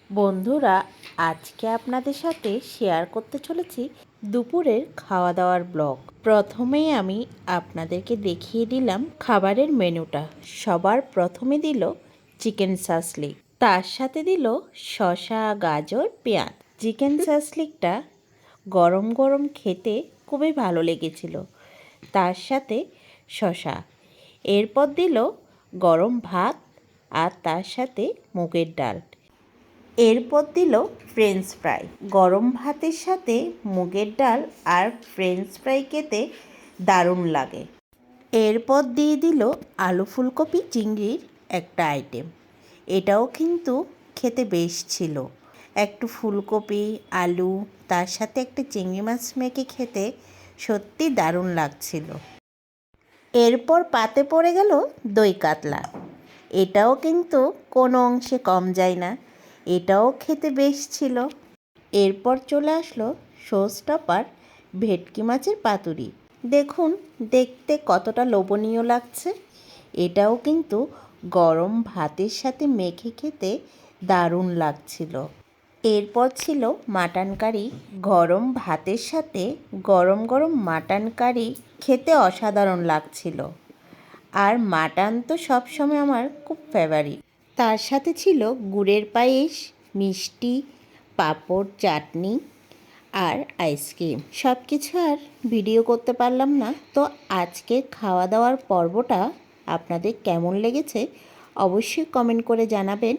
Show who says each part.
Speaker 1: বন্ধুরা, আজকে আপনাদের সাথে শেয়ার করতে চলেছি দুপুরের খাওয়া দাওয়ার ব্লগ। প্রথমেই আমি আপনাদেরকে দেখিয়ে দিলাম খাবারের মেনুটা। সবার প্রথমে দিল চিকেন শাসলিক, তার সাথে দিল শসা, গাজর, পেঁয়াজ। চিকেন শাসলিকটা গরম গরম খেতে খুবই ভালো লেগেছিল, তার সাথে শসা। এরপর দিল গরম ভাত আর তার সাথে মুগের ডাল। এরপর দিল ফ্রেঞ্চ ফ্রাই। গরম ভাতের সাথে মুগের ডাল আর ফ্রেঞ্চ ফ্রাই খেতে দারুণ লাগে। এরপর দিয়ে দিল আলু ফুলকপি চিংড়ির একটা আইটেম। এটাও কিন্তু খেতে বেশ ছিল। একটু ফুলকপি, আলু, তার সাথে একটা চিংড়ি মাছ মেখে খেতে সত্যি দারুণ লাগছিল। এরপর পাতে পড়ে গেল দই কাতলা। এটাও কিন্তু কোনো অংশে কম যায় না, এটাও খেতে বেশ ছিল। এরপর চলে আসলো শোস্টপার ভেটকি মাছের পাতুরি। দেখুন দেখতে কতটা লোভনীয় লাগছে। এটাও কিন্তু গরম ভাতের সাথে মেখে খেতে দারুণ লাগছিল। এরপর ছিল মাটন কারি। গরম ভাতের সাথে গরম গরম মাটন কারি খেতে অসাধারণ লাগছিল। আর মাটন তো সবসময় আমার খুব ফেভারিট। তার সাথে ছিল গুড়ের পায়েস, মিষ্টি, পাঁপড়, চাটনি আর আইসক্রিম। সব কিছু আর ভিডিও করতে পারলাম না। তো আজকের খাওয়া দাওয়ার পর্বটা আপনাদের কেমন লেগেছে অবশ্যই কমেন্ট করে জানাবেন।